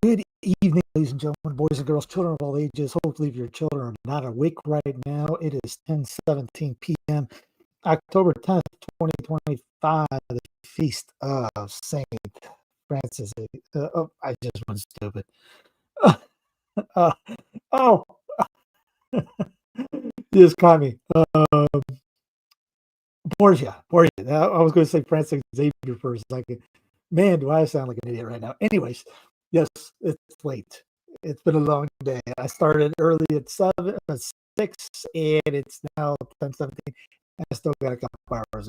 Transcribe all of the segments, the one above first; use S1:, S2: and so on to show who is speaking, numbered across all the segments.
S1: Good evening, ladies and gentlemen, boys and girls, children of all ages. Hopefully, if your children are not awake right now, it is 10:17 p.m., October 10th, 2025, the feast of Saint Francis. I just went stupid. Uh, oh, you just caught me. Borgia. I was going to say Francis Xavier for a second. Man, do I sound like an idiot right now. Anyways, yes, it's late. It's been a long day. I started early at 6, and it's now 10:17. I still got a couple hours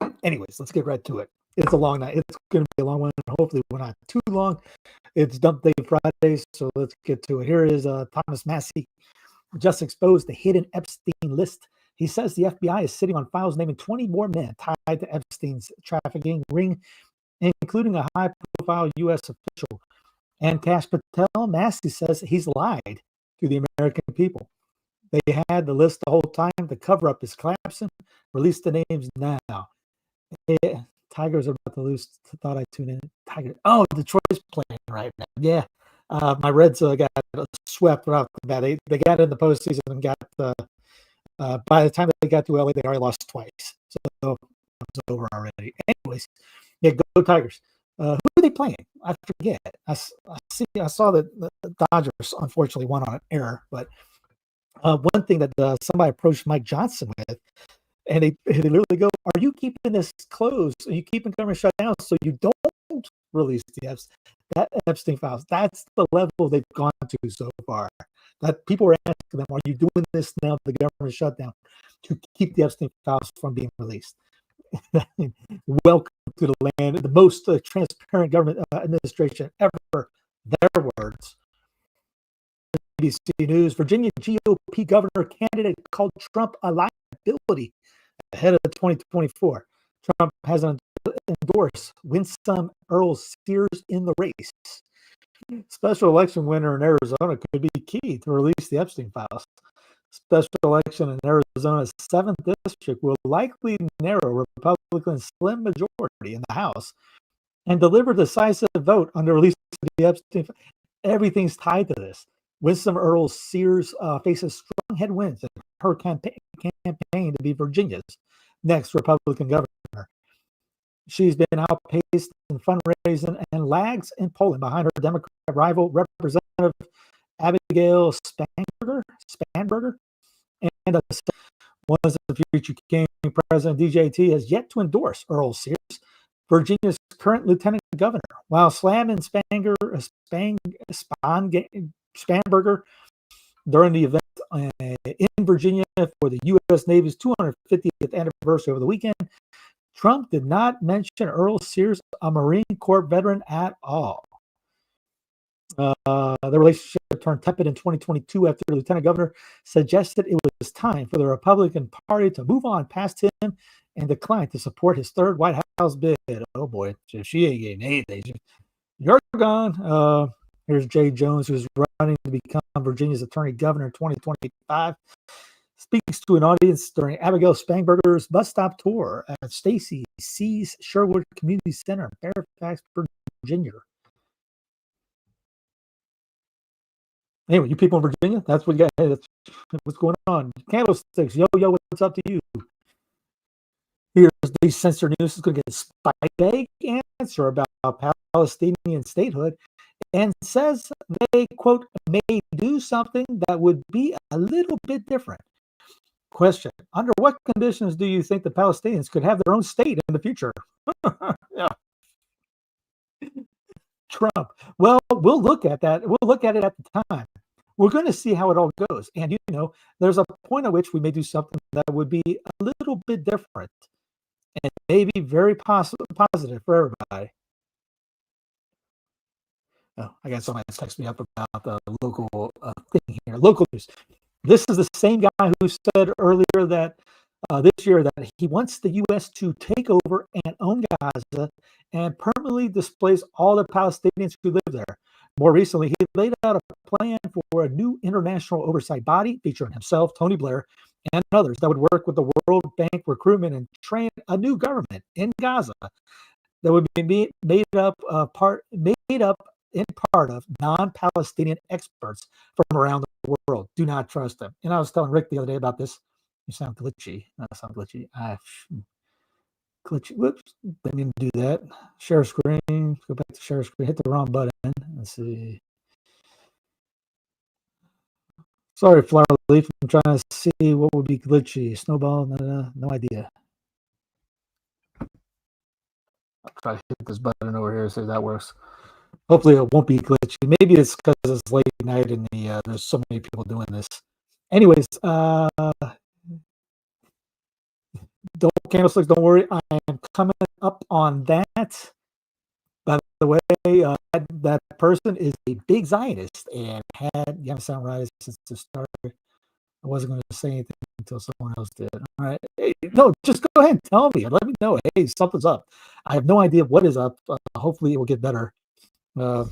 S1: ago. Anyways, let's get right to it. It's a long night. It's going to be a long one. Hopefully, we're not too long. It's Dump Day Friday, so let's get to it. Here is Thomas Massie just exposed the hidden Epstein list. He says the FBI is sitting on files naming 20 more men tied to Epstein's trafficking ring, including a high-profile U.S. official. And Cash Patel, Massey says he's lied to the American people. They had the list the whole time to cover up his collapse. Release the names now. Tigers are about to lose. Thought I'd tune in. Tiger. Oh, Detroit's playing right now. Yeah. My Reds got swept right off the bat. They got in the postseason and got by the time they got to LA, they already lost twice. So it's over already. Anyways, yeah, go Tigers. Who are they playing? I forget. I saw that the Dodgers unfortunately won on an error, but one thing that somebody approached Mike Johnson with, and they literally go, "Are you keeping this closed? Are you keeping government shut down so you don't release the Epstein files?" That's the level they've gone to so far. That people are asking them, "Are you doing this now? The government shutdown to keep the Epstein files from being released?" Welcome to the land, the most transparent government administration ever. Their words. ABC News: Virginia GOP governor candidate called Trump a liability ahead of 2024. Trump has endorsed Winsome Earl Sears in the race. Special election winner in Arizona could be key to release the Epstein files. Special election in Arizona's 7th district will likely narrow Republican slim majority in the House and deliver decisive vote on the release of the Epstein. Everything's tied to this. Winsome Earl Sears faces strong headwinds in her campaign to be Virginia's next Republican governor. She's been outpaced in fundraising and lags in polling behind her Democrat rival, Representative Abigail Spanberger. And once the future king, President DJT has yet to endorse Earl Sears, Virginia's current lieutenant governor, while slamming Spanberger during the event in Virginia for the U.S. Navy's 250th anniversary over the weekend. Trump did not mention Earl Sears, a Marine Corps veteran, at all. The relationship turned tepid in 2022 after the lieutenant governor suggested it was time for the Republican Party to move on past him and decline to support his third White House bid. Oh boy, if she ain't getting anything, you're gone. Here's Jay Jones, who's running to become Virginia's attorney governor in 2025. Speaks to an audience during Abigail Spanberger's bus stop tour at Stacy C's Sherwood Community Center in Fairfax, Virginia. Anyway, you people in Virginia, that's what you got. Hey, that's what's going on. Candlesticks, yo, what's up to you? Here's the Censor News is going to get a spike answer about Palestinian statehood and says they, quote, may do something that would be a little bit different. Question: under what conditions do you think the Palestinians could have their own state in the future? Yeah. Trump. Well, we'll look at that. We'll look at it at the time. We're going to see how it all goes. And, there's a point at which we may do something that would be a little bit different and maybe very positive for everybody. Oh, I got somebody text me up about the local thing here. Local news. This is the same guy who said earlier that this year that he wants the U.S. to take over and own Gaza and permanently displace all the Palestinians who live there. More recently, he laid out a plan for a new international oversight body featuring himself, Tony Blair, and others that would work with the World Bank recruitment and train a new government in Gaza that would be made up in part of non-Palestinian experts from around the world. Do not trust them. And I was telling Rick the other day about this. You sound glitchy. I sound glitchy. Glitchy. Whoops. Didn't mean to do that. Share screen. Go back to share screen. Hit the wrong button. Let's see. Sorry, Flower Leaf. I'm trying to see what would be glitchy. Snowball. No idea. I'll try to hit this button over here, see if that works. Hopefully it won't be glitchy. Maybe it's because it's late night and there's so many people doing this. Anyways, candlesticks, don't worry. I am coming up on that. By the way, that person is a big Zionist and had, you sound right since the start. I wasn't going to say anything until someone else did. All right. Hey, no, just go ahead and tell me. Let me know. Hey, something's up. I have no idea what is up. Hopefully it will get better. We'll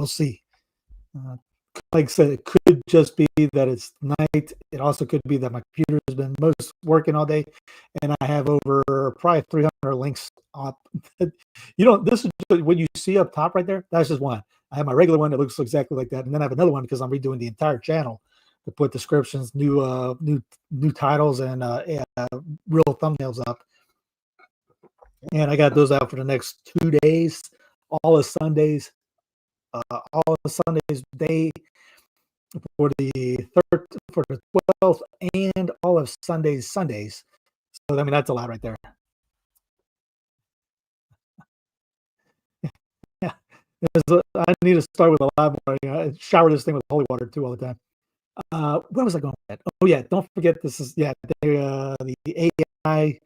S1: see. Like I said, it could just be that it's night. It also could be that my computer has been most working all day, and I have over probably 300 links up. This is what you see up top right there. That's just one. I have my regular one that looks exactly like that, and then I have another one because I'm redoing the entire channel to put descriptions, new titles, and real thumbnails up. And I got those out for the next 2 days, all of Sundays. All of Sundays day for the 12th, and all of Sundays. So I mean that's a lot right there. Yeah, I need to start with a lot more. Shower this thing with holy water too all the time. Where was I going with that? Oh yeah, don't forget this is the AI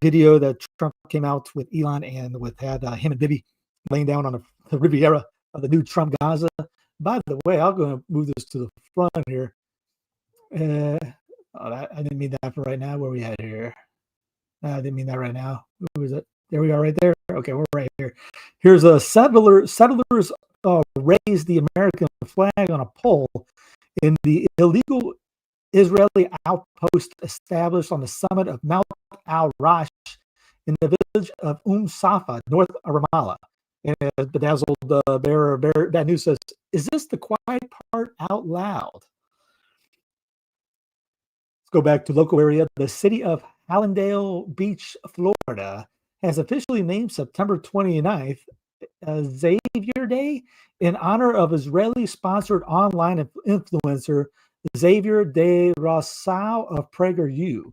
S1: video that Trump came out with Elon and had him and Bibi laying down on the Riviera of the new Trump Gaza. By the way, I'm going to move this to the front here. I didn't mean that for right now. Where are we at here? I didn't mean that right now. Who is it? There we are right there. Okay, we're right here. Here's a settlers raised the American flag on a pole in the illegal Israeli outpost established on the summit of Mount al-Rash in the village of Safa, north of Ramallah. And Bedazzled Bear Bad News says, is this the quiet part out loud? Let's go back to local area. The city of Hallandale Beach, Florida, has officially named September 29th Xavier Day in honor of Israeli-sponsored online influencer Xavier de Rousseau of PragerU.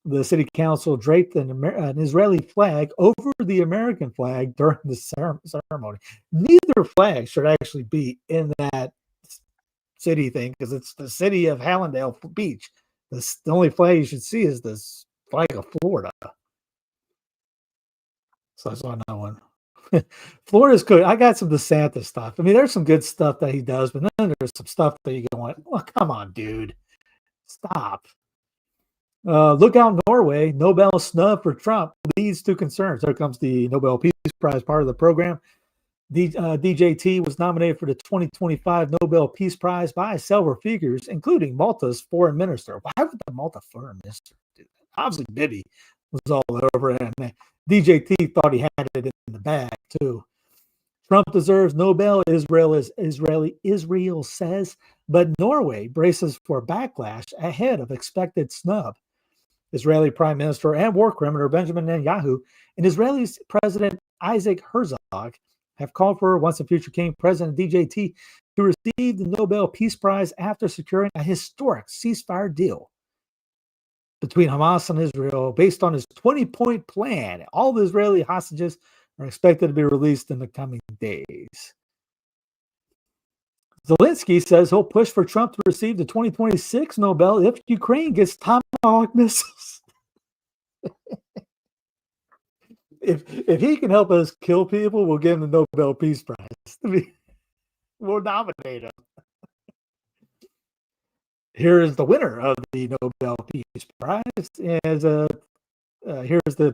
S1: The city council draped an Israeli flag over the American flag during the ceremony. Neither flag should actually be in that city thing because it's the city of Hallandale Beach. The only flag you should see is this flag of Florida. So I saw that one. Florida's good. I got some DeSantis stuff. I mean, there's some good stuff that he does, but then there's some stuff that you go, well, come on, dude. Stop. Look out, Norway. Nobel snub for Trump leads to concerns. There comes the Nobel Peace Prize part of the program. DJT was nominated for the 2025 Nobel Peace Prize by several figures, including Malta's foreign minister. Why would the Malta foreign minister do that? Obviously, Bibi was all over it, and DJT thought he had it in the bag, too. Trump deserves Nobel, Israel says, but Norway braces for backlash ahead of expected snub. Israeli Prime Minister and war criminal Benjamin Netanyahu and Israeli President Isaac Herzog have called for once a future king President DJT to receive the Nobel Peace Prize after securing a historic ceasefire deal between Hamas and Israel based on his 20-point plan. All the Israeli hostages are expected to be released in the coming days. Zelensky says he'll push for Trump to receive the 2026 Nobel if Ukraine gets Tomahawk missiles. If he can help us kill people, we'll give him the Nobel Peace Prize. We'll nominate him. Here is the winner of the Nobel Peace Prize. Here's the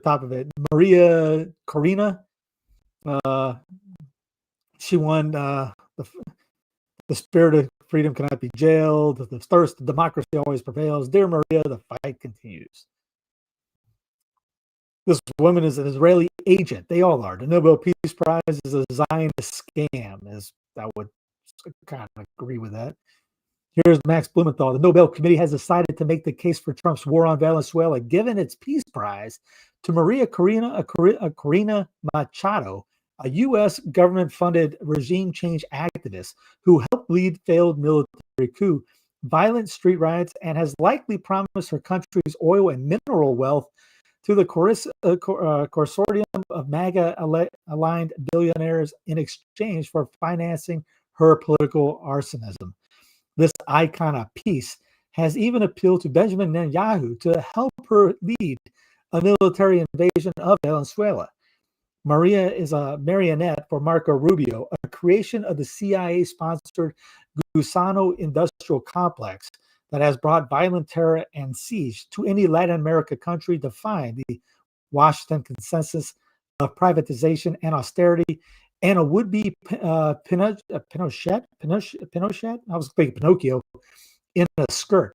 S1: top of it. Maria Corina. She won the spirit of freedom cannot be jailed. The thirst of democracy always prevails. Dear Maria, the fight continues. This woman is an Israeli agent. They all are. The Nobel Peace Prize is a Zionist scam. I would kind of agree with that. Here's Max Blumenthal. The Nobel Committee has decided to make the case for Trump's war on Venezuela, given its peace prize to Maria Corina Machado, a U.S. government-funded regime change activist who helped lead failed military coup, violent street riots, and has likely promised her country's oil and mineral wealth to the consortium of MAGA-aligned billionaires in exchange for financing her political arsonism. This icon of peace has even appealed to Benjamin Netanyahu to help her lead a military invasion of Venezuela. Maria is a marionette for Marco Rubio, a creation of the CIA-sponsored Gusano industrial complex that has brought violent terror and siege to any Latin America country defying the Washington consensus of privatization and austerity, and a would-be Pinochet, I was thinking Pinocchio, in a skirt.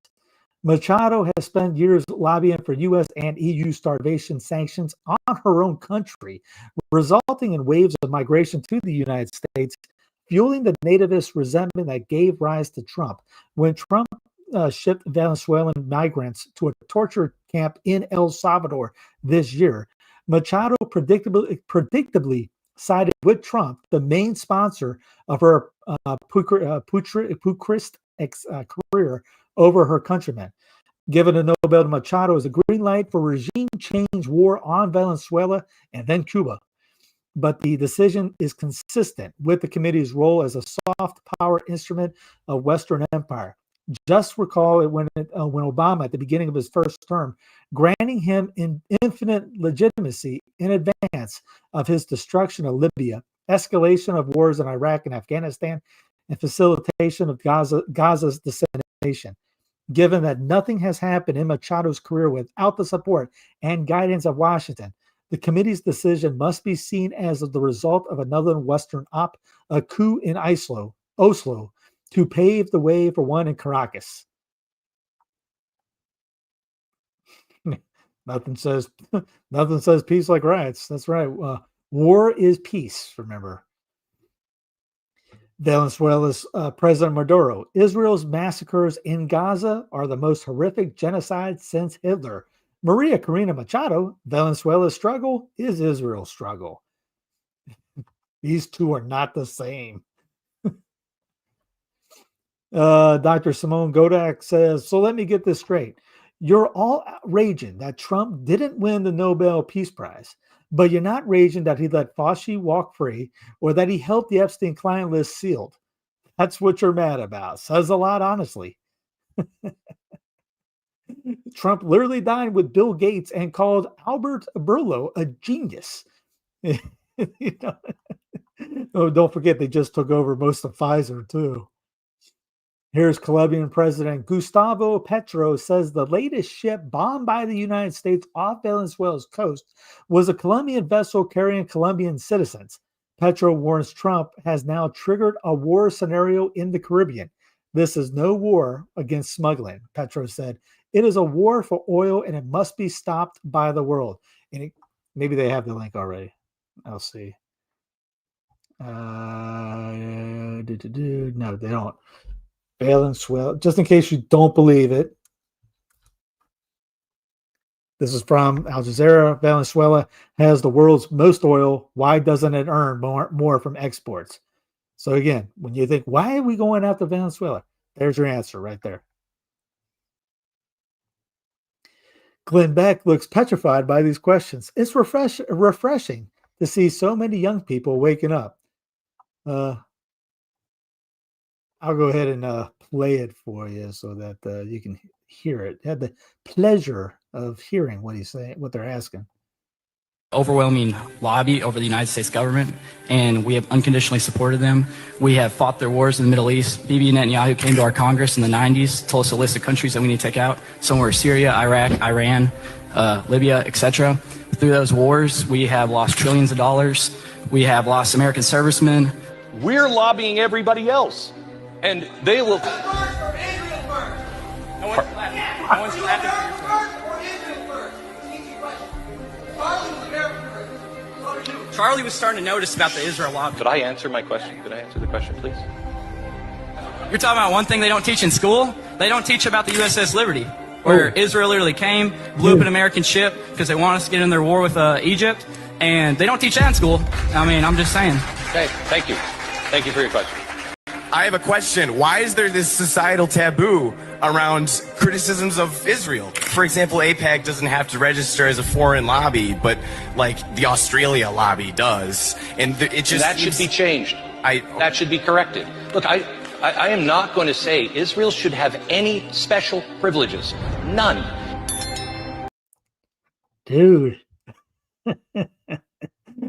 S1: Machado has spent years lobbying for U.S. and EU starvation sanctions on her own country, resulting in waves of migration to the United States, fueling the nativist resentment that gave rise to Trump. When Trump shipped Venezuelan migrants to a torture camp in El Salvador this year, Machado predictably sided with Trump, the main sponsor of her putrist career over her countrymen. Given a Nobel to Machado as a green light for regime change war on Venezuela and then Cuba. But the decision is consistent with the committee's role as a soft power instrument of Western empire. Just recall it when Obama, at the beginning of his first term, granting him infinite legitimacy in advance of his destruction of Libya, escalation of wars in Iraq and Afghanistan, and facilitation of Gaza's dissemination. Given that nothing has happened in Machado's career without the support and guidance of Washington, the committee's decision must be seen as the result of another Western op, a coup in Oslo, to pave the way for one in Caracas. Nothing says peace like riots. That's right. War is peace, remember. Venezuela's President Maduro. Israel's massacres in Gaza are the most horrific genocide since Hitler. Maria Corina Machado. Venezuela's struggle is Israel's struggle. These two are not the same. Dr. Simone Godak says, so let me get this straight. You're all raging that Trump didn't win the Nobel Peace Prize, but you're not raging that he let Fauci walk free or that he helped the Epstein client list sealed. That's what you're mad about. Says a lot, honestly. Trump literally dined with Bill Gates and called Albert Berlo a genius. Oh, don't forget, they just took over most of Pfizer, too. Here's Colombian President Gustavo Petro says the latest ship bombed by the United States off Venezuela's coast was a Colombian vessel carrying Colombian citizens. Petro warns Trump has now triggered a war scenario in the Caribbean. This is no war against smuggling, Petro said. It is a war for oil and it must be stopped by the world. And maybe they have the link already. I'll see. No, they don't. Venezuela, just in case you don't believe it. This is from Al Jazeera. Venezuela has the world's most oil. Why doesn't it earn more from exports? So again, when you think, why are we going after Venezuela? There's your answer right there. Glenn Beck looks petrified by these questions. It's refreshing to see so many young people waking up. I'll go ahead and play it for you so that you can hear it. Had the pleasure of hearing what he's saying, what they're asking.
S2: Overwhelming lobby over the United States government, and we have unconditionally supported them. We have fought their wars in the Middle East. Bibi Netanyahu came to our Congress in the 90s, told us a list of countries that we need to take out. Some were Syria, Iraq, Iran, Libya, etc. Through those wars, we have lost trillions of dollars. We have lost American servicemen.
S3: We're lobbying everybody else. And they will.
S4: No one's clapping for your
S2: Charlie was starting to notice about the Israel lobby.
S3: Could I answer my question? Could I answer the question, please?
S2: You're talking about one thing they don't teach in school? They don't teach about the USS Liberty, where Israel literally came, blew up an American ship because they want us to get in their war with Egypt, and they don't teach that in school. I mean, I'm just saying.
S3: Okay, thank you. Thank you for your question.
S4: I have a question. Why is there this societal taboo around criticisms of Israel? For example, AIPAC doesn't have to register as a foreign lobby, but like the Australia lobby does. And it just...
S3: That should be changed. That should be corrected. Look, I am not going to say Israel should have any special privileges. None.
S1: Dude.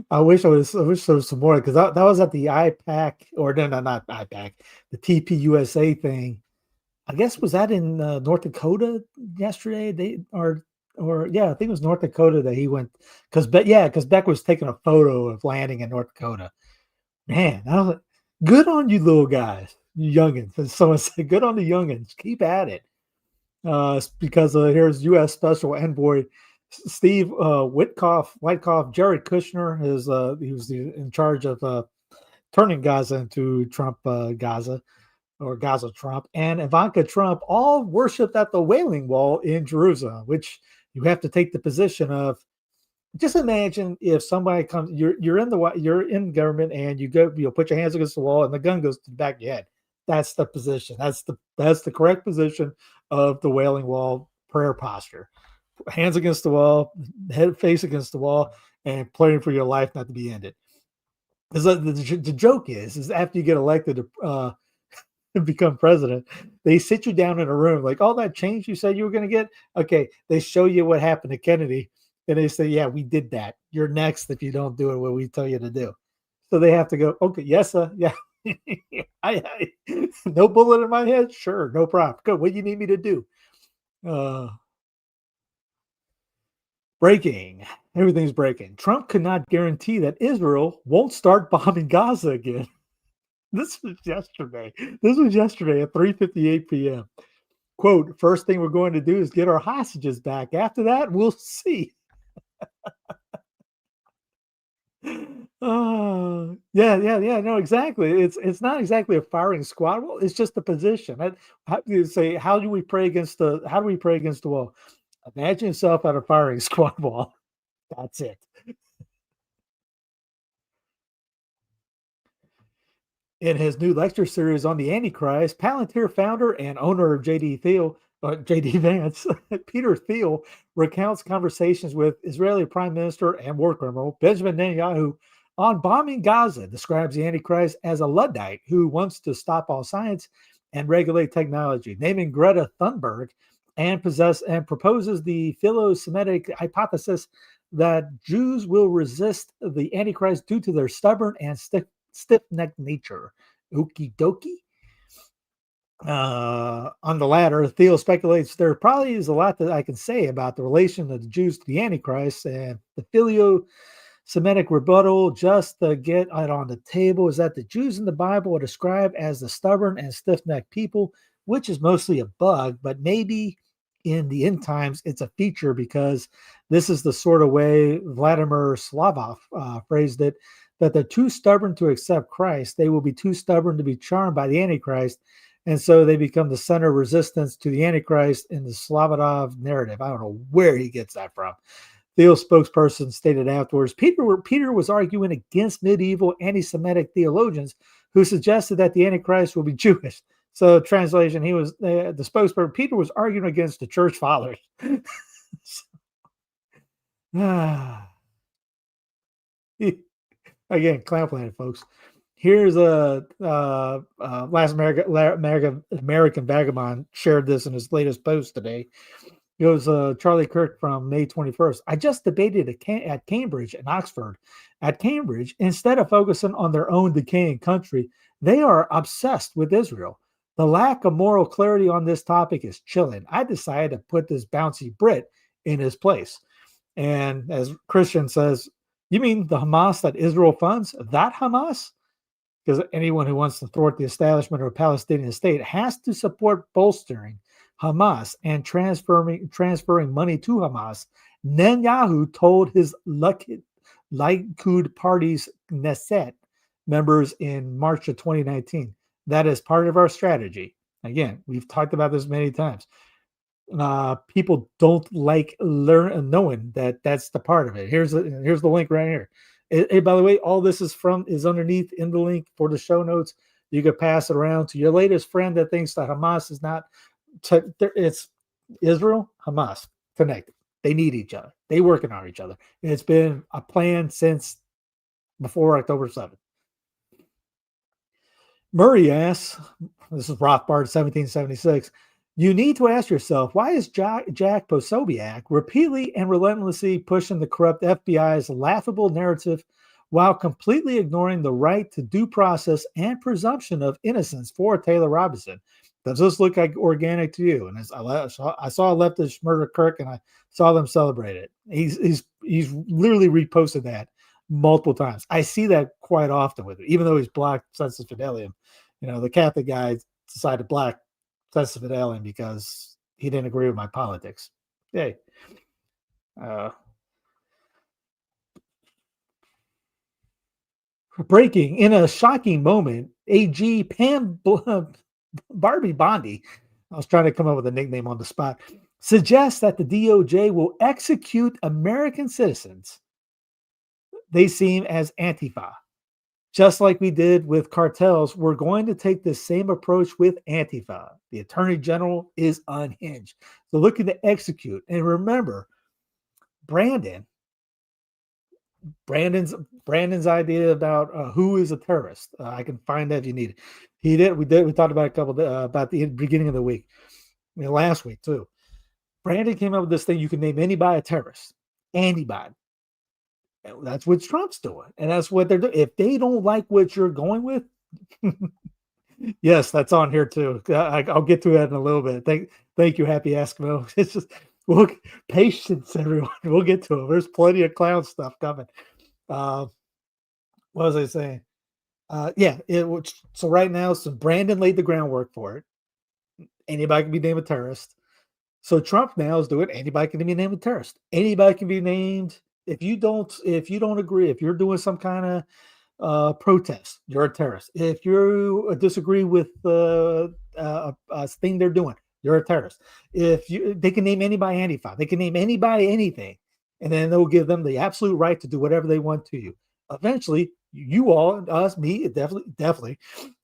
S1: I wish there was some more, because that was at the IPAC, or no, not IPAC, the TPUSA thing. I guess, was that in North Dakota yesterday? I think it was North Dakota that he went, because Beck was taking a photo of landing in North Dakota. Man, I was like, good on you little guys, you youngins. And someone said, good on the youngins, keep at it. Because here's U.S. Special Envoy Steve Witkoff, Jared Kushner he was in charge of turning Gaza into Trump Gaza, or Gaza Trump, and Ivanka Trump all worshipped at the Wailing Wall in Jerusalem, which you have to take the position of. Just imagine if somebody comes, you're in government, and you put your hands against the wall and the gun goes to the back of your head. That's the position. That's the correct position of the Wailing Wall prayer posture. Hands against the wall, head face against the wall, and praying for your life not to be ended. Because the joke is after you get elected to become president, they sit you down in a room, like, all that change you said you were going to get. Okay, they show you what happened to Kennedy, and they say, yeah, we did that. You're next if you don't do it what we tell you to do. So they have to go, okay, yes, sir, yeah. I no bullet in my head? Sure, no problem. Good. What do you need me to do? Breaking. Everything's breaking. Trump could not guarantee that Israel won't start bombing Gaza again. This was yesterday. At 3:58 p.m. Quote, first thing we're going to do is get our hostages back. After that, we'll see. No, exactly. It's not exactly a firing squad. Well, it's just the position. How do you say, how do we pray against the wall? Imagine yourself at a firing squad wall. That's it. In his new lecture series on the Antichrist, Palantir founder and owner of J.D. Vance, Peter Thiel, recounts conversations with Israeli Prime Minister and war criminal Benjamin Netanyahu on bombing Gaza, describes the Antichrist as a Luddite who wants to stop all science and regulate technology, naming Greta Thunberg, and proposes the philo-Semitic hypothesis that Jews will resist the Antichrist due to their stubborn and stiff-necked nature. Okie dokie. On the latter, Thiel speculates there probably is a lot that I can say about the relation of the Jews to the Antichrist, and the philo-Semitic rebuttal, just to get it on the table, is that the Jews in the Bible are described as the stubborn and stiff-necked people, which is mostly a bug, but maybe in the end times it's a feature, because this is the sort of way Vladimir Slavov phrased it, that they're too stubborn to accept Christ. They will be too stubborn to be charmed by the Antichrist, and so they become the center of resistance to the Antichrist in the Slavov narrative. I don't know where he gets that from. Thiel's spokesperson stated afterwards, Peter was arguing against medieval anti-Semitic theologians who suggested that the Antichrist will be Jewish. So, translation, he was the spokesperson. Peter was arguing against the church fathers. Again, Clown Planet, folks. Here's a Last American Vagabond shared this in his latest post today. It was Charlie Kirk from May 21st. I just debated at Cambridge and Oxford. At Cambridge, instead of focusing on their own decaying country, they are obsessed with Israel. The lack of moral clarity on this topic is chilling. I decided to put this bouncy Brit in his place. And as Christian says, you mean the Hamas that Israel funds? That Hamas? Because anyone who wants to thwart the establishment of a Palestinian state has to support bolstering Hamas and transferring money to Hamas. Netanyahu told his Likud Party's Knesset members in March of 2019. That is part of our strategy. Again, we've talked about this many times. People don't like knowing that that's the part of it. Here's the link right here. By the way, all this is underneath in the link for the show notes. You could pass it around to your latest friend that thinks that Hamas is not. It's Israel, Hamas connected. They need each other. They working on each other. And it's been a plan since before October 7th. Murray asks, this is Rothbard 1776, you need to ask yourself, why is Jack Posobiec repeatedly and relentlessly pushing the corrupt FBI's laughable narrative while completely ignoring the right to due process and presumption of innocence for Taylor Robinson? Does this look like organic to you? And I saw a leftist murder Kirk, and I saw them celebrate it. He's literally reposted that multiple times. I see that quite often with it, even though he's blocked Sensus Fidelium. The Catholic guy decided to block Sensus Fidelium because he didn't agree with my politics. Yay. Breaking in a shocking moment, AG Pam Barbie Bondi, I was trying to come up with a nickname on the spot, suggests that the DOJ will execute American citizens they seem as Antifa. Just like we did with cartels, we're going to take the same approach with Antifa. The Attorney General is unhinged. So looking to execute. And remember, Brandon's idea about who is a terrorist. I can find that if you need it. We talked about about the beginning of the week, last week too. Brandon came up with this thing: you can name anybody a terrorist, anybody. And that's what Trump's doing, and that's what they're doing. If they don't like what you're going with, yes, that's on here too. I'll get to that in a little bit. Thank you, Happy Eskimo. It's just patience, everyone. We'll get to it. There's plenty of clown stuff coming. What was I saying? So right now, Brandon laid the groundwork for it. Anybody can be named a terrorist. So Trump now is doing anybody can be named a terrorist. Anybody can be named. If you don't agree, if you're doing some kind of protest, you're a terrorist. If you disagree with a thing they're doing, you're a terrorist. They can name anybody Antifa, they can name anybody anything, and then they'll give them the absolute right to do whatever they want to you. Eventually, you all, us, me, definitely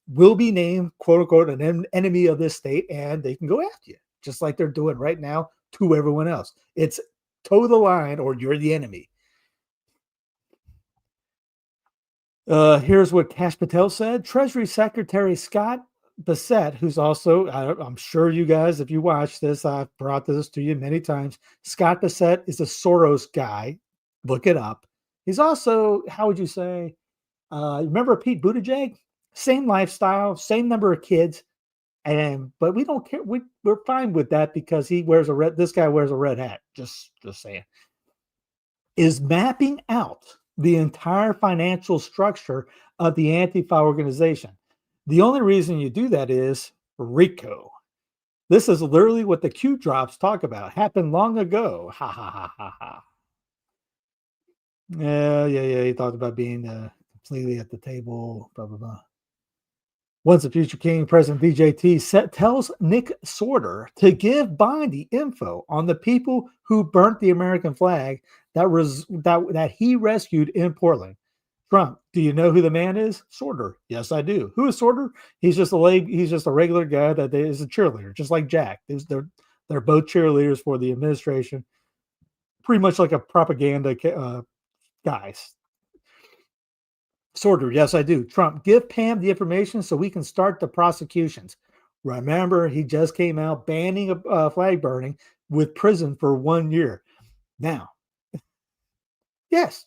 S1: will be named, quote unquote, an enemy of this state, and they can go after you, just like they're doing right now to everyone else. It's toe the line or you're the enemy. Here's what Kash Patel said. Treasury Secretary Scott Bassett, who's also, I'm sure you guys, if you watch this, I've brought this to you many times. Scott Bassett is a Soros guy. Look it up. He's also, how would you say, remember Pete Buttigieg? Same lifestyle, same number of kids. But we don't care. We're fine with that because this guy wears a red hat. Just saying. Is mapping out the entire financial structure of the Antifa organization. The only reason you do that is RICO. This is literally what the Q drops talk about. Happened long ago. Ha ha ha ha ha. Yeah. He talked about being completely at the table. Blah blah blah. Once a future king, President BJT tells Nick Sorter to give Bondi info on the people who burnt the American flag that he rescued in Portland. Trump, do you know who the man is? Sorter. Yes, I do. Who is Sorter? He's just a regular guy that is a cheerleader, just like Jack. They're both cheerleaders for the administration, pretty much like a propaganda guys. Sorter, yes, I do. Trump, give Pam the information so we can start the prosecutions. Remember, he just came out banning flag burning with prison for 1 year. Now, yes,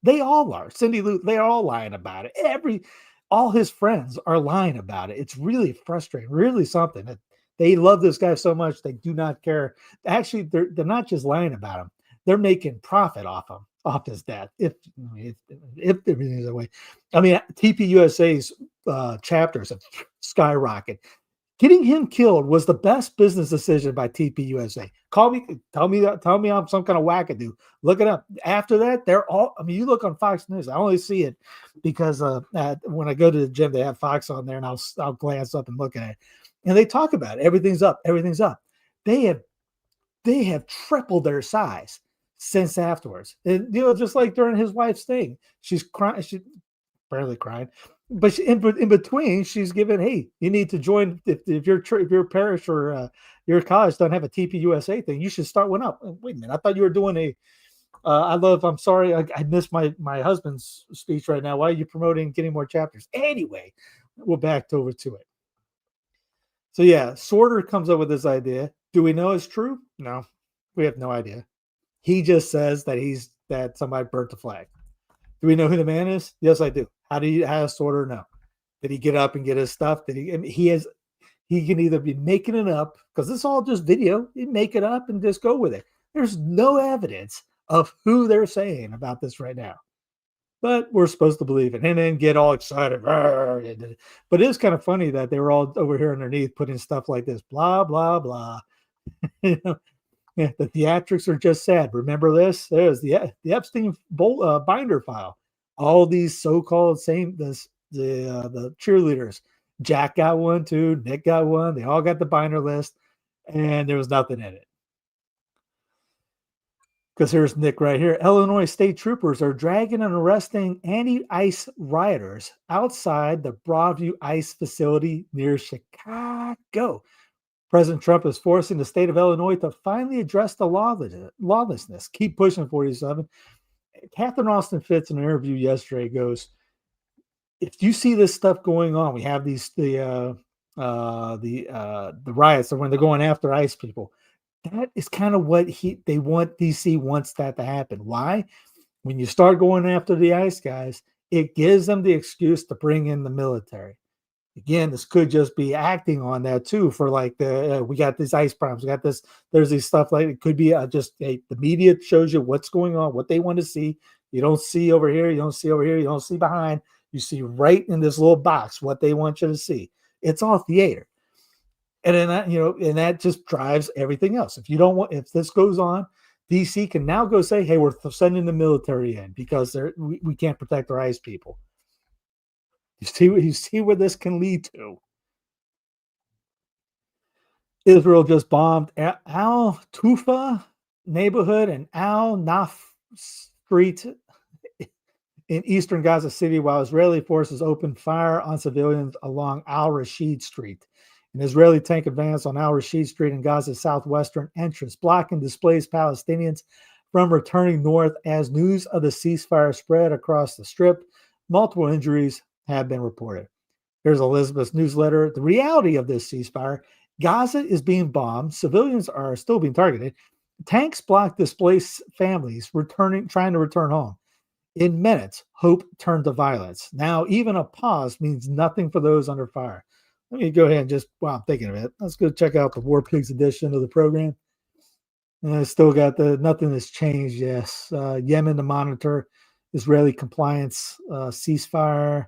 S1: they all are. Cindy Lou, they are all lying about it. All his friends are lying about it. It's really frustrating, really something. They love this guy so much they do not care. Actually, they're not just lying about him. They're making profit off his death. If everything is that way. I mean, TPUSA's chapters have skyrocketed. Getting him killed was the best business decision by TPUSA. Call me, tell me I'm some kind of wackadoo. Look it up. After that, they're all. I mean, you look on Fox News. I only see it because when I go to the gym, they have Fox on there, and I'll glance up and look at it, and they talk about it. Everything's up. Everything's up. They have tripled their size since afterwards. And, just like during his wife's thing, she's crying. She barely crying. But in between, she's given, hey, you need to join. If your parish or your college don't have a TPUSA thing, you should start one up. Wait a minute, I thought you were doing a. I'm sorry, I missed my husband's speech right now. Why are you promoting getting more chapters? Anyway, we're back over to it. So yeah, Sorter comes up with this idea. Do we know it's true? No, we have no idea. He just says that somebody burnt the flag. Do we know who the man is? Yes, I do. How does Sorter know? Did he get up and get his stuff? He can either be making it up, because it's all just video. You make it up and just go with it. There's no evidence of who they're saying about this right now. But we're supposed to believe it and then get all excited. But it is kind of funny that they were all over here underneath putting stuff like this, blah, blah, blah. Yeah, the theatrics are just sad. Remember this? There's the Epstein binder file. All these so-called the cheerleaders. Jack got one too. Nick got one. They all got the binder list, and there was nothing in it. Because here's Nick right here. Illinois state troopers are dragging and arresting anti-ICE rioters outside the Broadview ICE facility near Chicago. President Trump is forcing the state of Illinois to finally address the lawlessness. Keep pushing 47. Catherine Austin Fitts in an interview yesterday goes, if you see this stuff going on, we have the riots, or when they're going after ICE people. That is kind of what they want. DC wants that to happen. Why? When you start going after the ICE guys, it gives them the excuse to bring in the military. Again, this could just be acting on that too. For like we got these ICE problems, we got this. There's these stuff like it could be the media shows you what's going on, what they want to see. You don't see over here, you don't see over here, you don't see behind. You see right in this little box what they want you to see. It's all theater, and then and that just drives everything else. If this goes on, DC can now go say, hey, we're sending the military in because we can't protect our ICE people. You see where this can lead to. Israel just bombed Al Tufa neighborhood and Al Naf Street in eastern Gaza City, while Israeli forces opened fire on civilians along Al Rashid Street. An Israeli tank advanced on Al Rashid Street in Gaza's southwestern entrance, blocking displaced Palestinians from returning north as news of the ceasefire spread across the strip. Multiple injuries have been reported. Here's Elizabeth's newsletter. The reality of this ceasefire: Gaza is being bombed. Civilians are still being targeted. Tanks block displaced families trying to return home. In minutes, hope turned to violence. Now, even a pause means nothing for those under fire. Let me go ahead and while I'm thinking of it, let's go check out the War Pigs edition of the program. And I still got nothing has changed. Yes. Yemen to monitor Israeli compliance, ceasefire.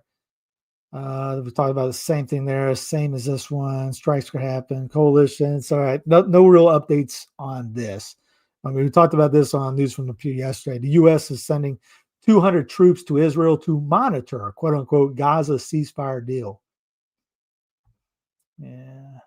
S1: We talked about the same thing there, same as this one. Strikes could happen. Coalitions. All right. No real updates on this. I mean, we talked about this on News from the Pew yesterday. The U.S. is sending 200 troops to Israel to monitor, quote unquote, Gaza ceasefire deal. Yeah.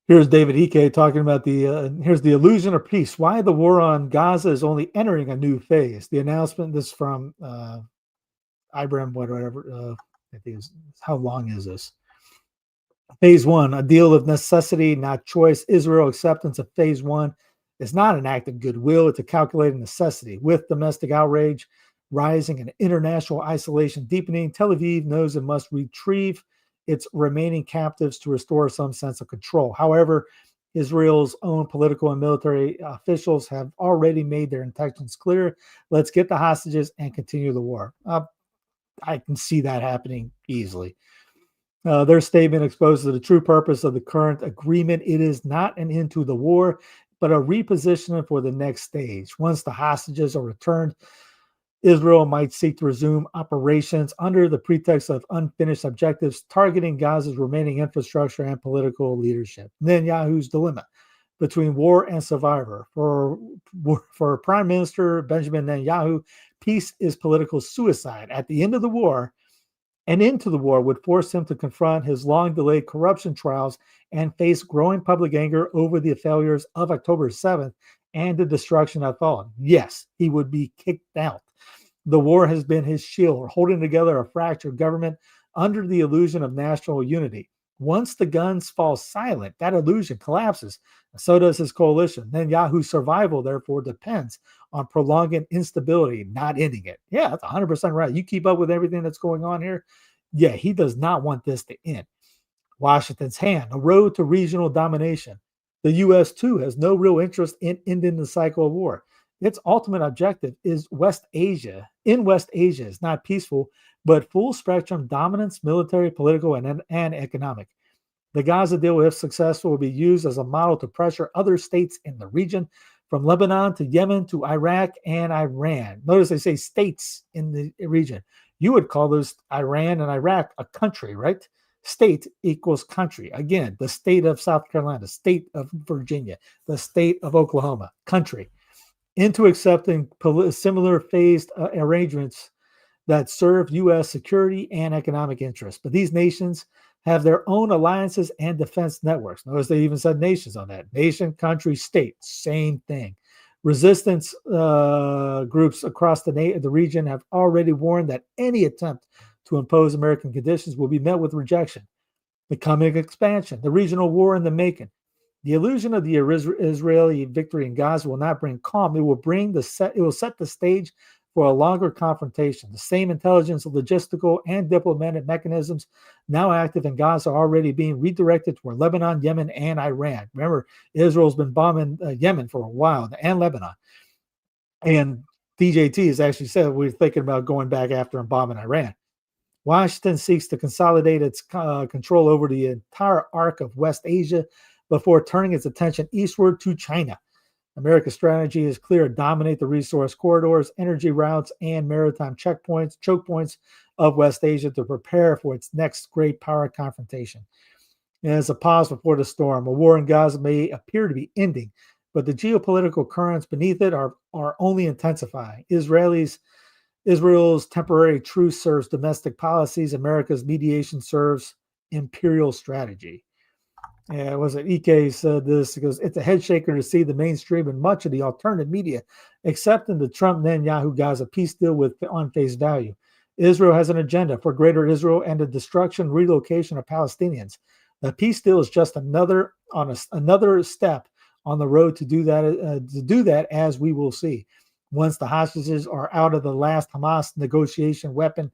S1: Here's David Ike talking about here's the illusion of peace. Why the war on Gaza is only entering a new phase. The announcement, this is from Ibram, whatever, I think how long is this? Phase one, a deal of necessity, not choice. Israel acceptance of phase one is not an act of goodwill. It's a calculated necessity. With domestic outrage rising and international isolation deepening, Tel Aviv knows it must retrieve its remaining captives to restore some sense of control. However, Israel's own political and military officials have already made their intentions clear. Let's get the hostages and continue the war. I can see that happening easily. Their statement exposes the true purpose of the current agreement. It is not an end to the war, but a repositioning for the next stage. Once the hostages are returned, Israel might seek to resume operations under the pretext of unfinished objectives targeting Gaza's remaining infrastructure and political leadership. Netanyahu's dilemma between war and survivor. For Prime Minister Benjamin Netanyahu, peace is political suicide. At the end of the war and into the war would force him to confront his long-delayed corruption trials and face growing public anger over the failures of October 7th and the destruction of fallen. Yes, he would be kicked out. The war has been his shield, holding together a fractured government under the illusion of national unity. Once the guns fall silent, that illusion collapses, and so does his coalition. Netanyahu's survival, therefore, depends on prolonging instability, not ending it. Yeah, that's 100% right. You keep up with everything that's going on here. Yeah, he does not want this to end. Washington's hand, a road to regional domination. The U.S., too, has no real interest in ending the cycle of war. Its ultimate objective is West Asia. In West Asia is not peaceful, but full spectrum dominance, military, political, and economic. The Gaza deal, if successful, will be used as a model to pressure other states in the region, from Lebanon to Yemen to Iraq and Iran. Notice they say states in the region. You would call those Iran and Iraq a country, right? State equals country. Again, the state of South Carolina, the state of Virginia, the state of Oklahoma, country, into accepting similar phased arrangements that serve U.S. security and economic interests. But these nations have their own alliances and defense networks. Notice they even said nations on that. Nation, country, state, same thing. Resistance groups across the region have already warned that any attempt to impose American conditions will be met with rejection. The coming expansion, the regional war in the making. The illusion of the Israeli victory in Gaza will not bring calm. It will set the stage for a longer confrontation. The same intelligence, logistical, and diplomatic mechanisms now active in Gaza are already being redirected toward Lebanon, Yemen, and Iran. Remember, Israel's been bombing Yemen for a while, and Lebanon. And DJT has actually said we're thinking about going back after and bombing Iran. Washington seeks to consolidate its control over the entire arc of West Asia before turning its attention eastward to China. America's strategy is clear: dominate the resource corridors, energy routes, and maritime choke points of West Asia to prepare for its next great power confrontation. And as a pause before the storm, a war in Gaza may appear to be ending, but the geopolitical currents beneath it are only intensifying. Israel's temporary truce serves domestic policies. America's mediation serves imperial strategy. Yeah, was it Ike said this? He goes, it's a head shaker to see the mainstream and much of the alternative media accepting the Trump-Netanyahu Gaza peace deal with on face value. Israel has an agenda for greater Israel and the destruction, relocation of Palestinians. The peace deal is just another step on the road to do that, as we will see. Once the hostages are out of the last Hamas negotiation weapon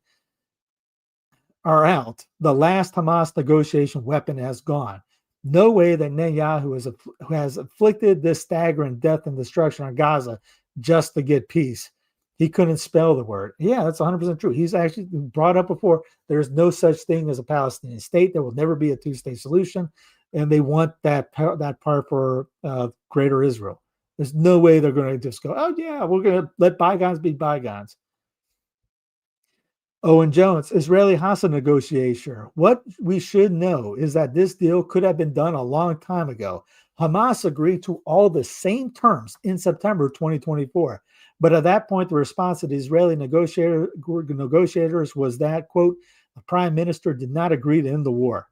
S1: has gone. No way that Netanyahu has inflicted this staggering death and destruction on Gaza just to get peace. He couldn't spell the word. Yeah, that's 100% true. He's actually brought up before, there's no such thing as a Palestinian state. There will never be a two-state solution, and they want that part for greater Israel. There's no way they're going to just go, oh, yeah, we're going to let bygones be bygones. Owen Jones, Israeli hostage negotiator. What we should know is that this deal could have been done a long time ago. Hamas agreed to all the same terms in September 2024. But at that point, the response of the Israeli negotiators was that, quote, the prime minister did not agree to end the war.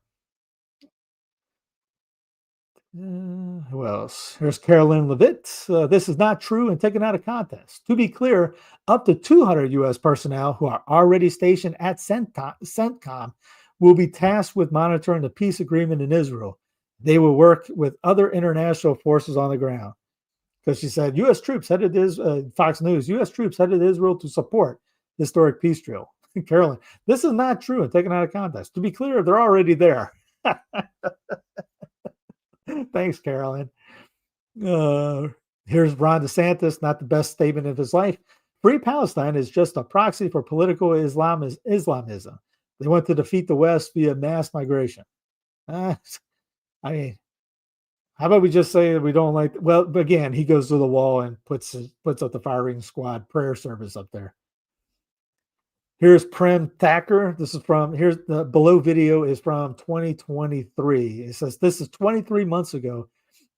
S1: Who else? Here's Carolyn Levitt. This is not true and taken out of context. To be clear, up to 200 U.S. personnel who are already stationed at CENTCOM will be tasked with monitoring the peace agreement in Israel. They will work with other international forces on the ground. Because she said, U.S. troops headed to Fox News, U.S. troops headed to Israel to support historic peace deal. Carolyn, this is not true and taken out of context. To be clear, they're already there. Thanks, Carolyn. Here's Ron DeSantis, not the best statement of his life. Free Palestine is just a proxy for political Islamism. They want to defeat the West via mass migration. I mean, how about we just say that we don't like? Well, again, he goes to the wall and puts up the firing squad prayer service up there. Here's Prem Thacker. This is from, here's the below video is from 2023. It says, this is 23 months ago.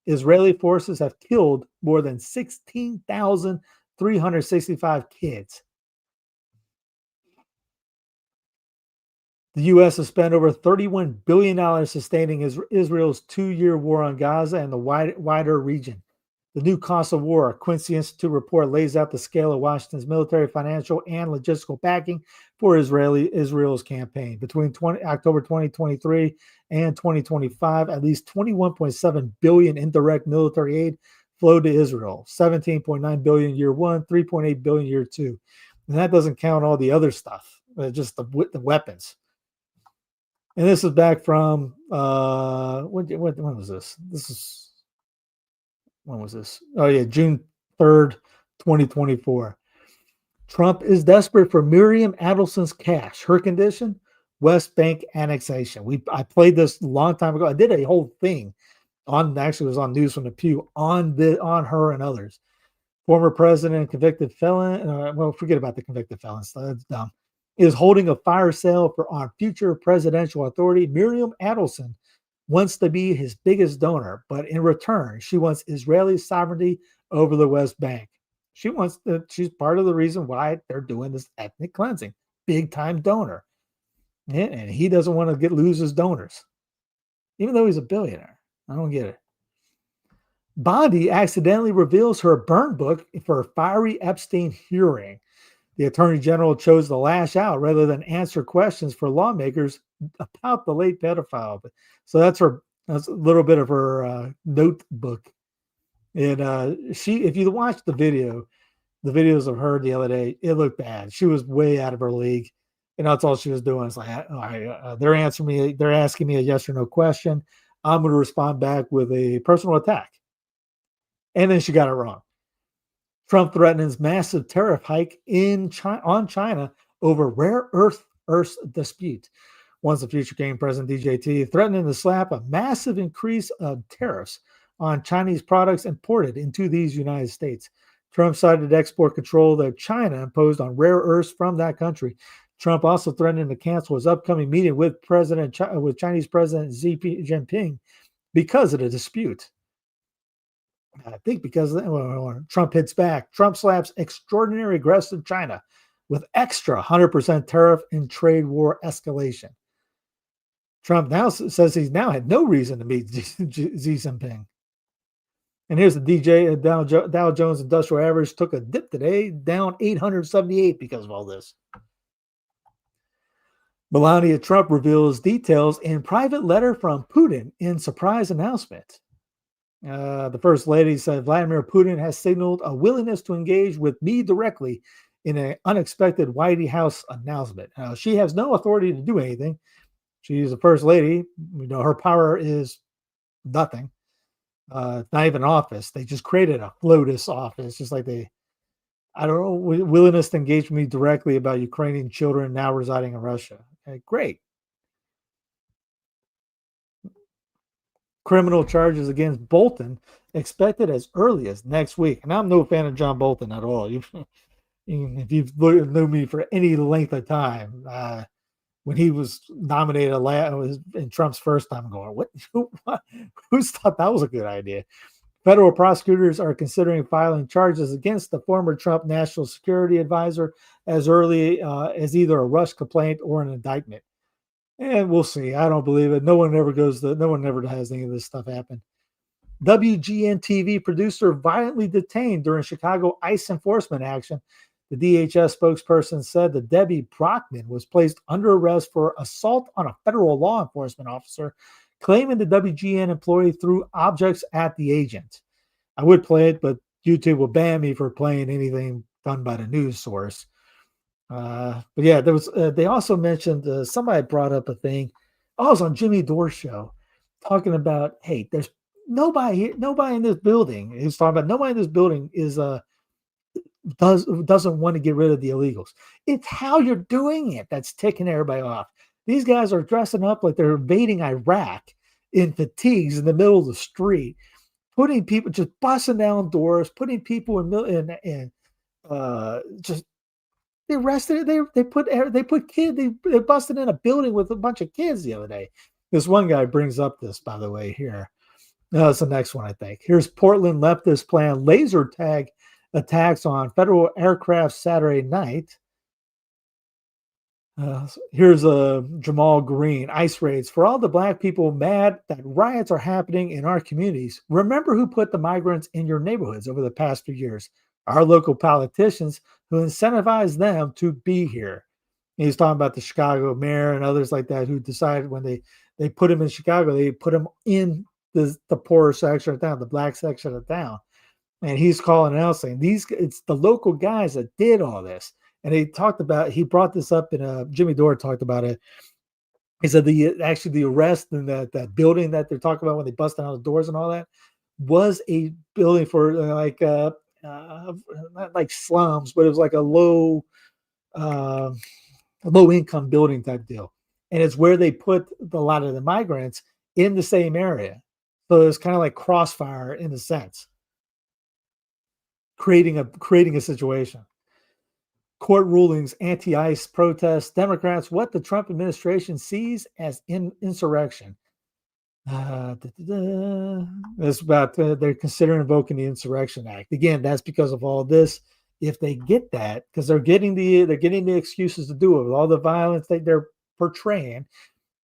S1: Israeli forces have killed more than 16,365 kids. The U.S. has spent over $31 billion sustaining Israel's 2-year war on Gaza and the wider region. The new cost of war, a Quincy Institute report, lays out the scale of Washington's military, financial, and logistical backing for Israel's campaign. Between October 2023 and 2025, at least $21.7 billion in direct military aid flowed to Israel, $17.9 billion year one, $3.8 billion year two. And that doesn't count all the other stuff, just the weapons. And this is back from, when was this? When was this? Oh, yeah, June 3rd, 2024. Trump is desperate for Miriam Adelson's cash. Her condition, West Bank annexation. I played this a long time ago. I did a whole thing on, actually it was on News from the Pew, on her and others. Former president, convicted felon, well, forget about the convicted felons. That's dumb. Is holding a fire sale on future presidential authority. Miriam Adelson wants to be his biggest donor, but in return, she wants Israeli sovereignty over the West Bank. She's part of the reason why they're doing this ethnic cleansing. Big time donor. And he doesn't want to lose his donors, even though he's a billionaire. I don't get it. Bondi accidentally reveals her burn book for a fiery Epstein hearing. The attorney general chose to lash out rather than answer questions for lawmakers about the late pedophile. So that's a little bit of her notebook. And if you watch the videos of her the other day, it looked bad. She was way out of her league. And that's all she was doing. It's like, they're asking me a yes or no question. I'm going to respond back with a personal attack. And then she got it wrong. Trump threatens massive tariff hike on China over rare earth dispute. Once the future game president DJT threatening to slap a massive increase of tariffs on Chinese products imported into these United States. Trump cited export control that China imposed on rare earths from that country. Trump also threatened to cancel his upcoming meeting with Chinese President Xi Jinping because of the dispute. I think because Trump hits back. Trump slaps extraordinary aggressive China with extra 100% tariff and trade war escalation. Trump now says he's now had no reason to meet Xi Jinping. And here's the Dow Jones Industrial Average took a dip today, down 878 because of all this. Melania Trump reveals details in private letter from Putin in surprise announcement. The First Lady said Vladimir Putin has signaled a willingness to engage with me directly in an unexpected White House announcement. She has no authority to do anything. She's the First Lady. Her power is nothing. Not even office. They just created a FLOTUS office, just like willingness to engage with me directly about Ukrainian children now residing in Russia. Okay, great. Criminal charges against Bolton expected as early as next week. And I'm no fan of John Bolton at all. If you've known me for any length of time, when he was nominated in Trump's first time, going, who thought that was a good idea? Federal prosecutors are considering filing charges against the former Trump national security advisor as early as either a rush complaint or an indictment. And we'll see. I don't believe it. No one ever has any of this stuff happen. WGN TV producer violently detained during Chicago ICE enforcement action. The DHS spokesperson said that Debbie Brockman was placed under arrest for assault on a federal law enforcement officer, claiming the WGN employee threw objects at the agent. I would play it, but YouTube will ban me for playing anything done by the news source. But yeah, there was. They also mentioned somebody brought up a thing. I was on Jimmy Dore's show talking about, hey, there's nobody here, nobody in this building. He's talking about nobody in this building doesn't want to get rid of the illegals. It's how you're doing it that's ticking everybody off. These guys are dressing up like they're invading Iraq in fatigues in the middle of the street, putting people, just busting down doors, putting people in just. They arrested. They put kids. They busted in a building with a bunch of kids the other day. This one guy brings up this, by the way. Here, no, it's the next one, I think. Here's Portland leftist plan laser tag attacks on federal aircraft Saturday night. Here's Jamal Green, ICE raids. For all the black people mad that riots are happening in our communities, remember who put the migrants in your neighborhoods over the past few years. Our local politicians who incentivize them to be here. And he's talking about the Chicago mayor and others like that who decided when they put him in Chicago, they put him in the poorer section of town, the black section of town. And he's calling out saying it's the local guys that did all this. And he brought this up in Jimmy Dore talked about it. He said the arrest in that building that they're talking about when they busted out the doors and all that was a building for not like slums, but it was like a low income building type deal. And it's where they put a lot of the migrants in the same area. So it's kind of like crossfire in a sense, creating a situation. Court rulings, anti-ICE protests, Democrats, what the Trump administration sees as insurrection. That's about they're considering invoking the Insurrection Act. Again, that's because of all this. If they get that, because they're getting the excuses to do it with all the violence that they're portraying,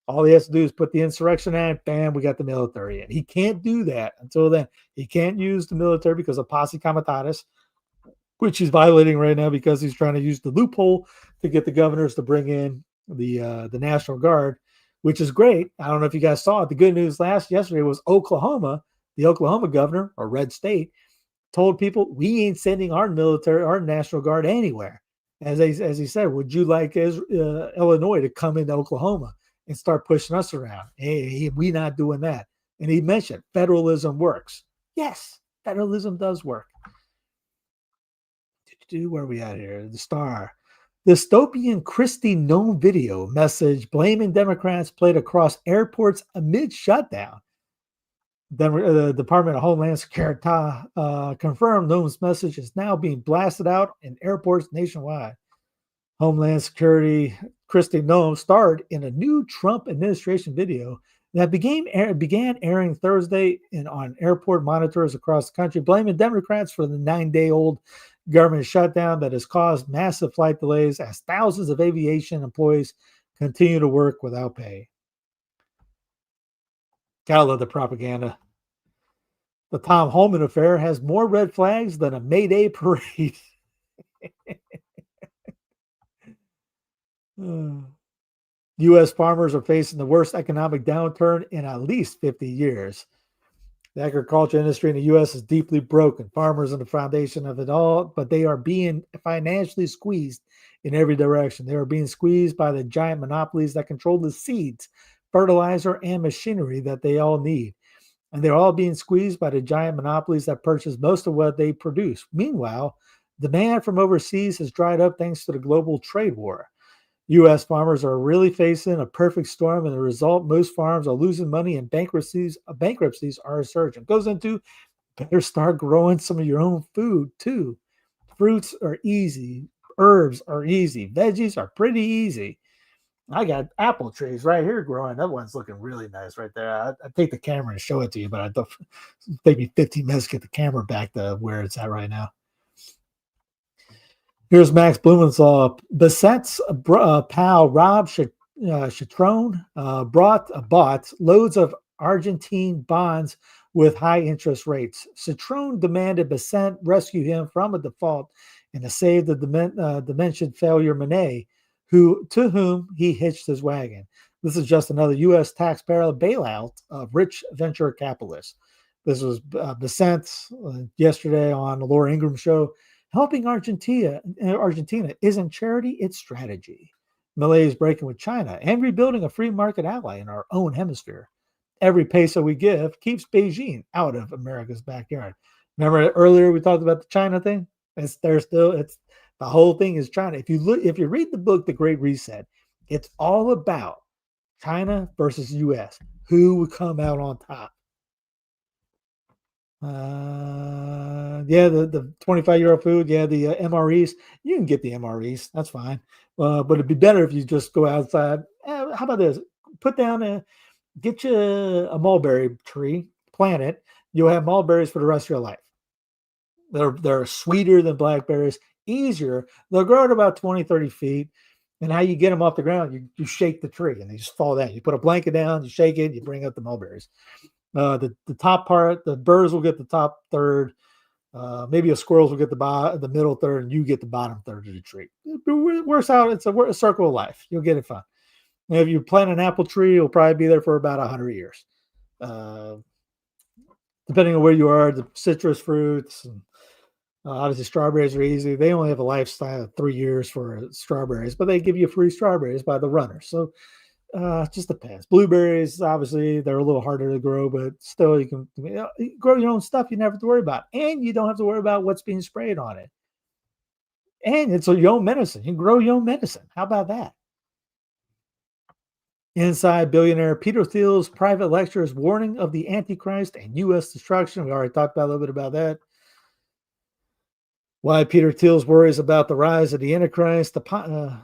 S1: all he has to do is put the Insurrection Act, bam, we got the military in. He can't do that until then. He can't use the military because of posse comitatus, which he's violating right now because he's trying to use the loophole to get the governors to bring in the National Guard, which is great. I don't know if you guys saw it. The good news yesterday was Oklahoma, the Oklahoma governor, or red state, told people we ain't sending our military, our National Guard anywhere. As he said, would you like Illinois to come into Oklahoma and start pushing us around? Hey, we not doing that. And he mentioned federalism works. Yes, federalism does work. Where are we at here? The Star. Dystopian Kristi Noem video message blaming Democrats played across airports amid shutdown. The Department of Homeland Security confirmed Noem's message is now being blasted out in airports nationwide. Homeland Security Kristi Noem starred in a new Trump administration video that began airing Thursday on airport monitors across the country, blaming Democrats for the 9-day-old government shutdown that has caused massive flight delays as thousands of aviation employees continue to work without pay. Gotta love the propaganda. The Tom Homan affair has more red flags than a May Day parade. U.S. farmers are facing the worst economic downturn in at least 50 years. The agriculture industry in the U.S. is deeply broken. Farmers are the foundation of it all, but they are being financially squeezed in every direction. They are being squeezed by the giant monopolies that control the seeds, fertilizer, and machinery that they all need. And they're all being squeezed by the giant monopolies that purchase most of what they produce. Meanwhile, demand from overseas has dried up thanks to the global trade war. U.S. farmers are really facing a perfect storm, and the result, most farms are losing money and bankruptcies are surging. Goes into better start growing some of your own food too. Fruits are easy. Herbs are easy. Veggies are pretty easy. I got apple trees right here growing. That one's looking really nice right there. I take the camera and show it to you, but it'll take me 15 minutes to get the camera back to where it's at right now. Here's Max Blumenthal. Bassett's pal Rob Chatrone bought loads of Argentine bonds with high interest rates. Chatrone demanded Bassett rescue him from a default and to save the dementia failure Monet, to whom he hitched his wagon. This is just another U.S. taxpayer bailout of rich venture capitalists. This was Bassett yesterday on the Laura Ingraham show. Helping Argentina isn't charity, it's strategy. Milei is breaking with China and rebuilding a free market ally in our own hemisphere. Every peso we give keeps Beijing out of America's backyard. Remember earlier we talked about the China thing? It's the whole thing is China. If you read the book, The Great Reset, it's all about China versus U.S. Who would come out on top? Yeah, the 25-year-old food. Yeah, the MREs. You can get the MREs. That's fine. But it'd be better if you just go outside. How about this? Put down get you a mulberry tree, plant it. You'll have mulberries for the rest of your life. They're sweeter than blackberries, easier. They'll grow at about 20, 30 feet. And how you get them off the ground, you shake the tree and they just fall down. You put a blanket down, you shake it, you bring up the mulberries. The top part, the birds will get the top third. Maybe a squirrels will get the middle third, and you get the bottom third of the tree. It works out. It's a circle of life. You'll get it fun. And if you plant an apple tree, it'll probably be there for about 100 years. Depending on where you are, the citrus fruits, and obviously strawberries are easy. They only have a lifespan of 3 years for strawberries, but they give you free strawberries by the runner. So it just depends. Blueberries, obviously, they're a little harder to grow, but still, you can grow your own stuff. You never have to worry about, and you don't have to worry about what's being sprayed on it. And it's your own medicine. You can grow your own medicine. How about that? Inside billionaire Peter Thiel's private lectures warning of the Antichrist and U.S. destruction. We already talked about a little bit about that. Why Peter Thiel's worries about the rise of the Antichrist. The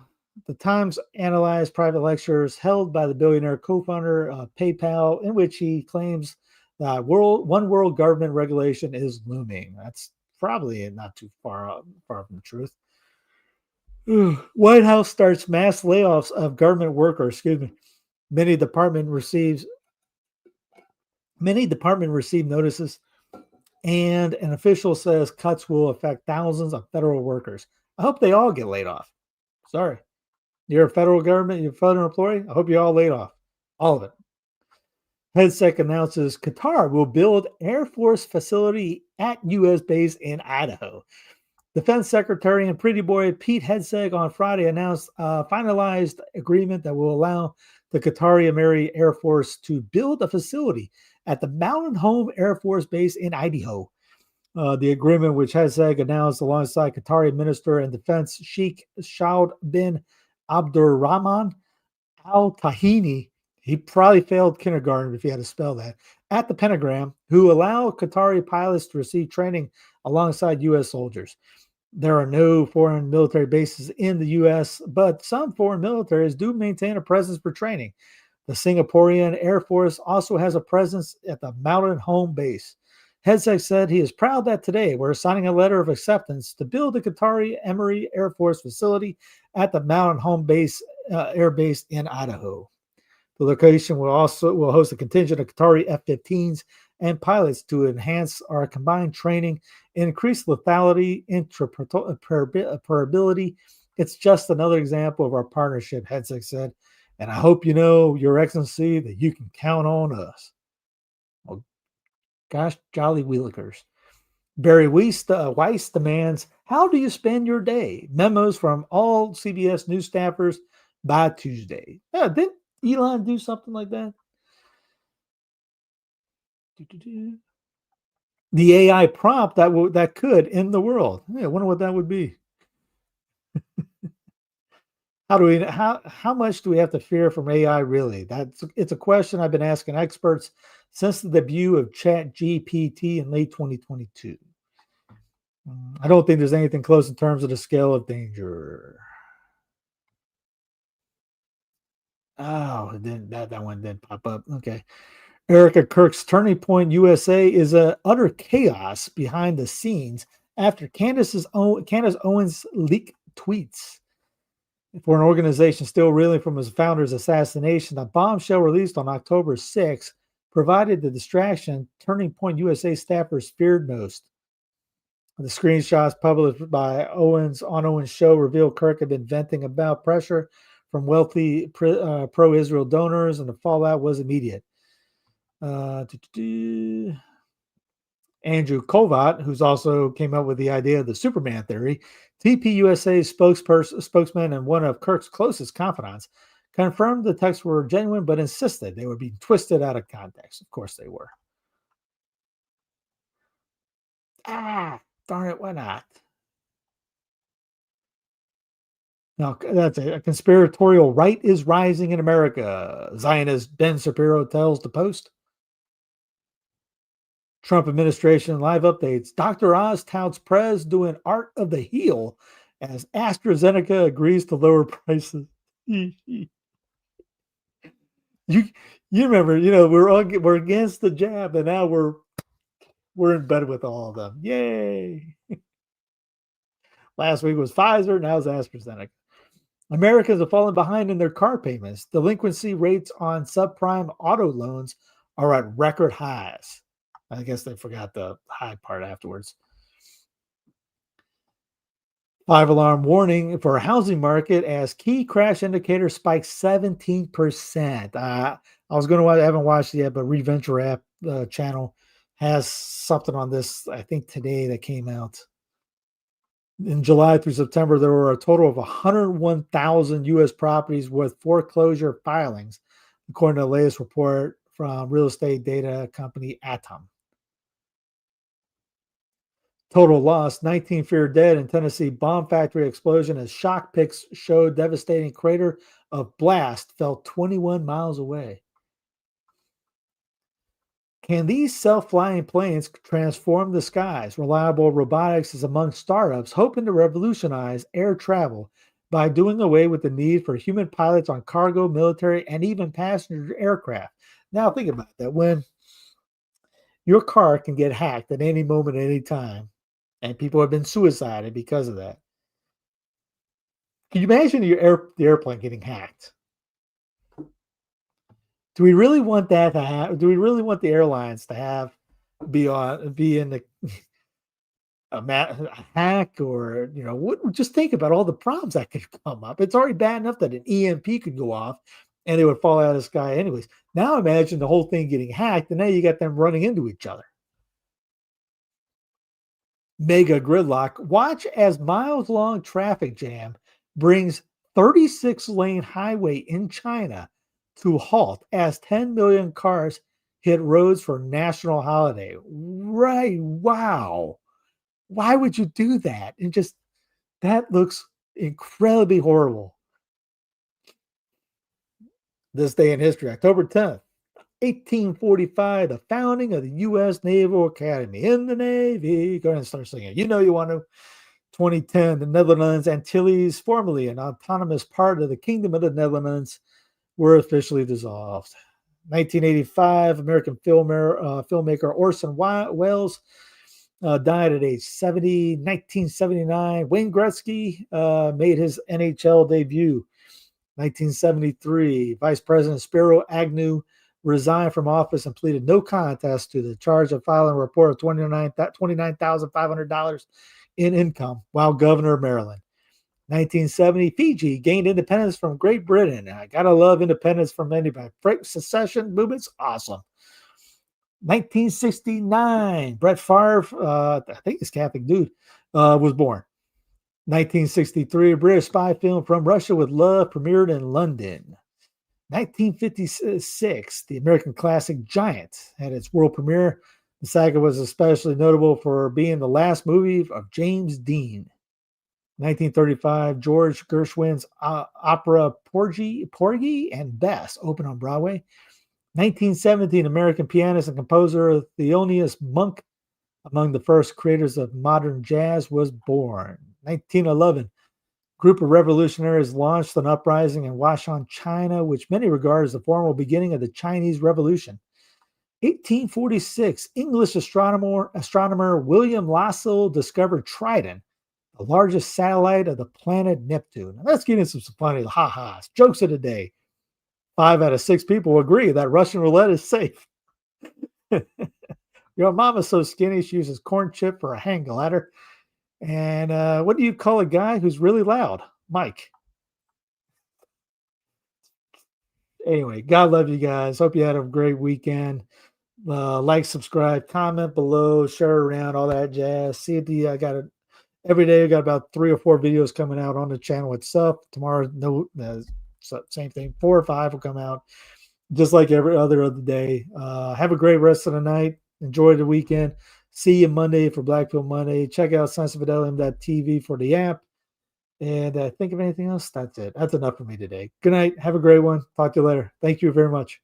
S1: Times analyzed private lectures held by the billionaire co-founder of PayPal, in which he claims that one world government regulation is looming. That's probably not too far from the truth. White House starts mass layoffs of government workers. Many departments receive notices, and an official says cuts will affect thousands of federal workers. I hope they all get laid off. Sorry. You're a federal government, you're a federal employee. I hope you're all laid off. All of it. Hegseth announces Qatar will build Air Force facility at U.S. base in Idaho. Defense Secretary and pretty boy Pete Hegseth on Friday announced a finalized agreement that will allow the Qatari Emiri Air Force to build a facility at the Mountain Home Air Force Base in Idaho. The agreement, which Hegseth announced alongside Qatari Minister and Defense Sheikh Saud bin Abdurrahman Al Tahini, he probably failed kindergarten if he had to spell that, at the Pentagon, who allow Qatari pilots to receive training alongside U.S. soldiers. There are no foreign military bases in the U.S., but some foreign militaries do maintain a presence for training. The Singaporean Air Force also has a presence at the Mountain Home Base. Hegseth said he is proud that today we're signing a letter of acceptance to build the Qatari Emiri Air Force facility at the Mountain Home Base Air Base in Idaho. The location will host a contingent of Qatari F-15s and pilots to enhance our combined training, increase lethality, interoperability. It's just another example of our partnership, Hegseth said. And I hope you know, Your Excellency, that you can count on us. Well, gosh, jolly wheelikers. Barry Weiss demands, how do you spend your day? Memos from all CBS News staffers by Tuesday. Didn't Elon do something like that? The AI prompt that could end the world. I wonder what that would be. How much do we have to fear from AI really? It's a question I've been asking experts since the debut of ChatGPT in late 2022. I don't think there's anything close in terms of the scale of danger. Oh, that one didn't pop up. Okay. Erica Kirk's Turning Point USA is a utter chaos behind the scenes after Candace Owens leaked tweets. For an organization still reeling from its founder's assassination, a bombshell released on October 6th provided the distraction Turning Point USA staffers feared most. The screenshots published by Owens on Owens' show revealed Kirk had been venting about pressure from wealthy pro-Israel donors, and the fallout was immediate. Andrew Kovat, who's also came up with the idea of the Superman theory, TPUSA spokesman and one of Kirk's closest confidants, confirmed the texts were genuine, but insisted they were being twisted out of context. Of course they were. Darn it, why not? Now, that's a conspiratorial right is rising in America. Zionist Ben Shapiro tells the Post. Trump administration live updates. Dr. Oz touts Prez doing art of the heel as AstraZeneca agrees to lower prices. you remember, we're against the jab, and now we're in bed with all of them. Yay! Last week was Pfizer, now it's AstraZeneca. Americans have fallen behind in their car payments. Delinquency rates on subprime auto loans are at record highs. I guess they forgot the high part afterwards. 5-alarm warning for housing market as key crash indicator spikes 17%. I was going to watch, I haven't watched it yet, but Reventure app channel has something on this, I think today, that came out. In July through September, there were a total of 101,000 U.S. properties with foreclosure filings, according to the latest report from real estate data company Atom. Total loss, 19 feared dead in Tennessee bomb factory explosion as shock pics showed devastating crater of blast fell 21 miles away. Can these self-flying planes transform the skies? Reliable Robotics is among startups hoping to revolutionize air travel by doing away with the need for human pilots on cargo, military, and even passenger aircraft. Now think about that. When your car can get hacked at any moment, at any time, and people have been suicided because of that. Can you imagine the airplane getting hacked? Do we really want that to happen? Do we really want the airlines to be in the a hack, or just think about all the problems that could come up. It's already bad enough that an EMP could go off and they would fall out of the sky anyways. Now imagine the whole thing getting hacked, and now you got them running into each other. Mega gridlock. Watch as miles-long traffic jam brings 36-lane highway in China to halt as 10 million cars hit roads for national holiday. Right. Wow. Why would you do that? And just, that looks incredibly horrible. This day in history, October 10th, 1845, the founding of the U.S. Naval Academy. In the Navy. Go ahead and start singing. You know you want to. 2010, the Netherlands Antilles, formerly an autonomous part of the Kingdom of the Netherlands, were officially dissolved. 1985, American filmmaker Orson Welles died at age 70. 1979, Wayne Gretzky made his NHL debut. 1973, Vice President Spiro Agnew resigned from office and pleaded no contest to the charge of filing a report of $29,500 in income while governor of Maryland. 1970, Fiji gained independence from Great Britain. I gotta love independence from anybody. Secession movement's awesome. 1969, Brett Favre, I think he's a Catholic dude, was born. 1963, a British spy film From Russia with Love premiered in London. 1956, the American classic Giant had its world premiere. The saga was especially notable for being the last movie of James Dean. 1935, George Gershwin's opera Porgy and Bess opened on Broadway. 1917, American pianist and composer Thelonious Monk, among the first creators of modern jazz, was born. 1911, group of revolutionaries launched an uprising in Washan, China, which many regard as the formal beginning of the Chinese Revolution. 1846, English astronomer William Lassell discovered Triton, the largest satellite of the planet Neptune. Now, let's get into some funny ha-has. Jokes of the day. 5 out of 6 people agree that Russian roulette is safe. Your mama's so skinny she uses corn chip for a hang glider. And what do you call a guy who's really loud? Mike. Anyway, God love you guys. Hope you had a great weekend. Like, subscribe, comment below, share around, all that jazz. See it. Every day I got about 3 or 4 videos coming out on the channel itself. Tomorrow, same thing. 4 or 5 will come out, just like every other day. Have a great rest of the night. Enjoy the weekend. See you Monday for Blackfield Monday. Check out ScienceOfFidelity.tv for the app. And think of anything else? That's it. That's enough for me today. Good night. Have a great one. Talk to you later. Thank you very much.